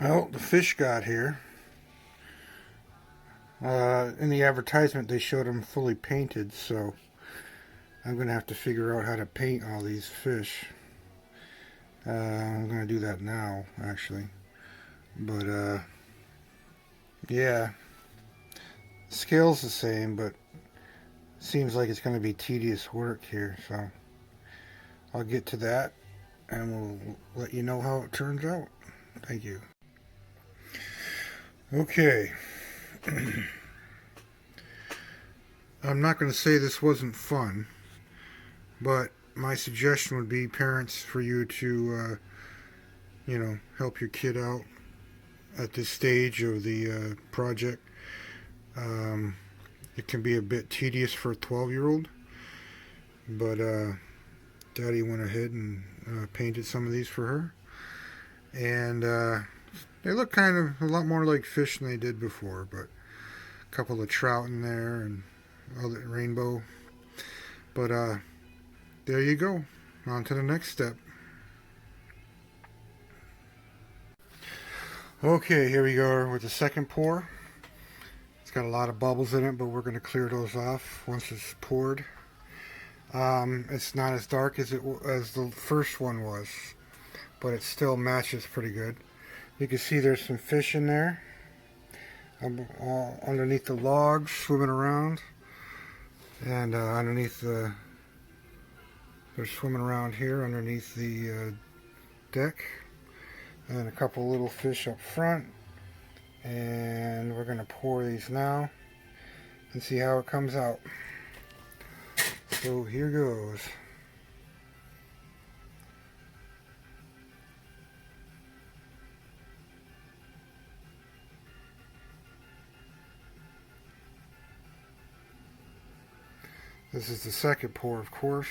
Well, the fish got here. In the advertisement, they showed them fully painted, so I'm going to have to figure out how to paint all these fish. I'm going to do that now, actually. But, yeah. Scale's the same, but seems like it's going to be tedious work here, so I'll get to that, and we'll let you know how it turns out. Thank you. Okay. I'm not going to say this wasn't fun, but my suggestion would be, parents, for you to, help your kid out at this stage of the project. It can be a bit tedious for a 12-year-old, but Daddy went ahead and painted some of these for her, and they look kind of a lot more like fish than they did before, but a couple of trout in there and other rainbow. But there you go. On to the next step. Okay, here we go with the second pour. It's got a lot of bubbles in it, but we're going to clear those off once it's poured. It's not as dark as the first one was, but it still matches pretty good. You can see there's some fish in there, all underneath the logs, swimming around, and they're swimming around here underneath the deck, and a couple little fish up front. And we're going to pour these now and see how it comes out. So here goes. This is the second pour, of course.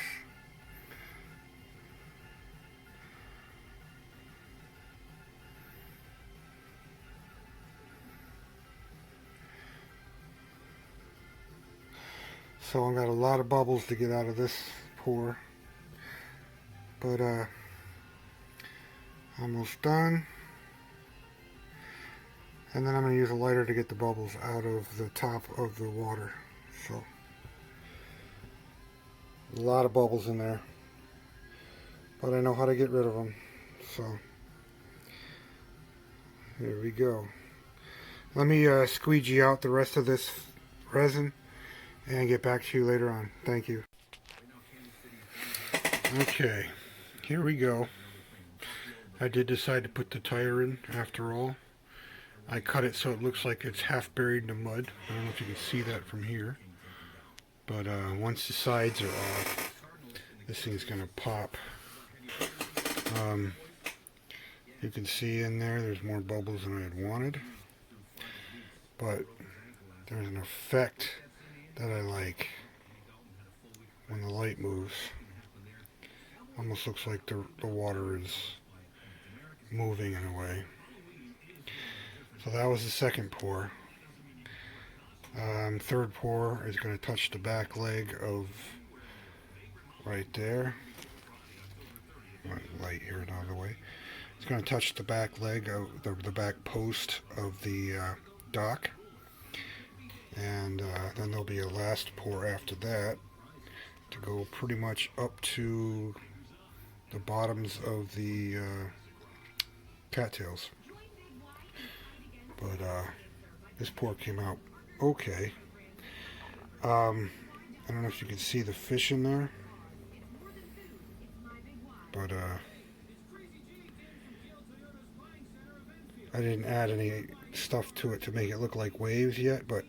So I've got a lot of bubbles to get out of this pour, but almost done. And then I'm going to use a lighter to get the bubbles out of the top of the water. So a lot of bubbles in there, but I know how to get rid of them. So here we go. Let me squeegee out the rest of this resin and get back to you later on. Thank you. Okay, here we go. I did decide to put the tire in after all. I cut it so it looks like it's half buried in the mud. I don't know if you can see that from here. But once the sides are off, this thing's going to pop. You can see in there's more bubbles than I had wanted. But there's an effect that I like when the light moves. Almost looks like the water is moving in a way. So that was the second pour. Third pour is going to touch the back leg of right there. Light here out of the way. It's going to touch the back leg of the back post of the dock. And then there'll be a last pour after that to go pretty much up to the bottoms of the cattails. But this pour came out okay. I don't know if you can see the fish in there, but I didn't add any stuff to it to make it look like waves yet, but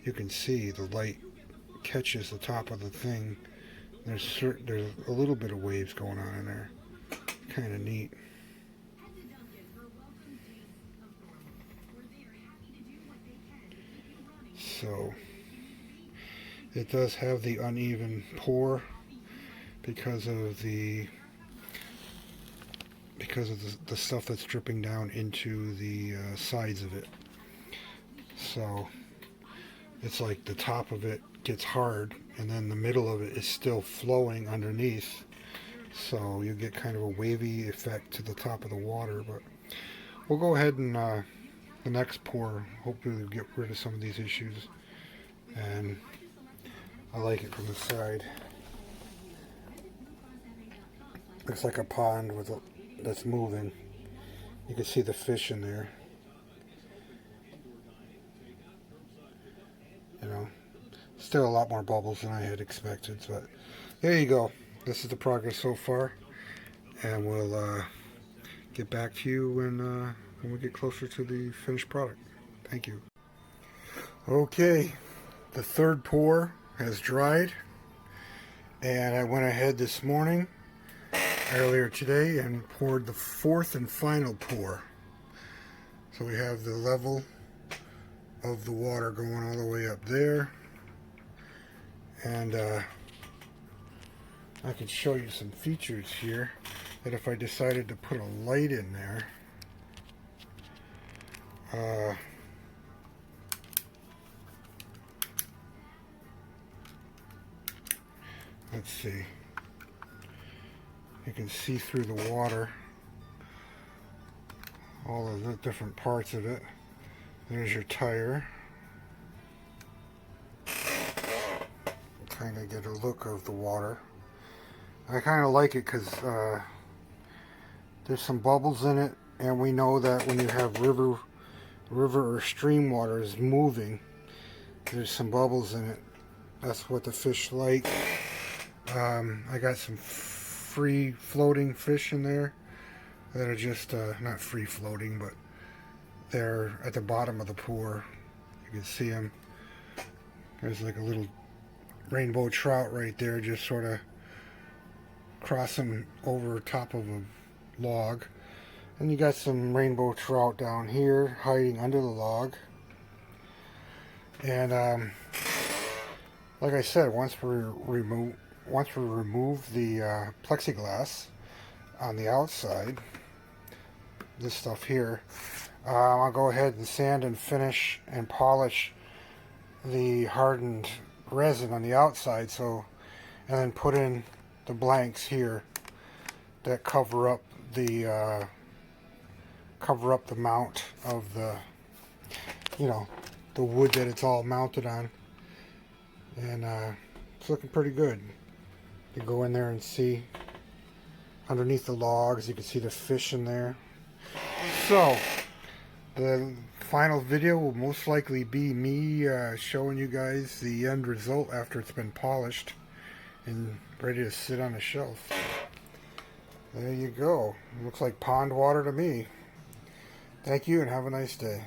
you can see the light catches the top of the thing. There's a little bit of waves going on in there. Kind of neat. So it does have the uneven pour because of the stuff that's dripping down into the sides of it. So it's like the top of it gets hard and then the middle of it is still flowing underneath. So you get kind of a wavy effect to the top of the water, but we'll go ahead and the next pour, hopefully we'll get rid of some of these issues. And I like it from the side. Looks like a pond with that's moving. You can see the fish in there. You know, still a lot more bubbles than I had expected, but there you go. This is the progress so far, and we'll get back to you when we get closer to the finished product. Thank you. Okay, the third pour has dried, and I went ahead this morning, earlier today, and poured the fourth and final pour. So we have the level of the water going all the way up there, and I can show you some features here that if I decided to put a light in there, let's see, you can see through the water all of the different parts of it. There's your tire. Kind of get a look of the water. I kind of like it because there's some bubbles in it, and we know that when you have river or stream water is moving, there's some bubbles in it. That's what the fish like. I got some free floating fish in there that are just not free floating, but they're at the bottom of the pour. You can see them. There's like a little rainbow trout right there, just sort of crossing over top of a log. And you got some rainbow trout down here hiding under the log. And like I said, once we remove the plexiglass on the outside, this stuff here, I'll go ahead and sand and finish and polish the hardened resin on the outside, and then put in the blanks here that cover up the mount of the, the wood that it's all mounted on. And it's looking pretty good. You go in there and see underneath the logs, you can see the fish in there. So the final video will most likely be me showing you guys the end result after it's been polished and ready to sit on a shelf. There you go. Looks like pond water to me. Thank you and have a nice day.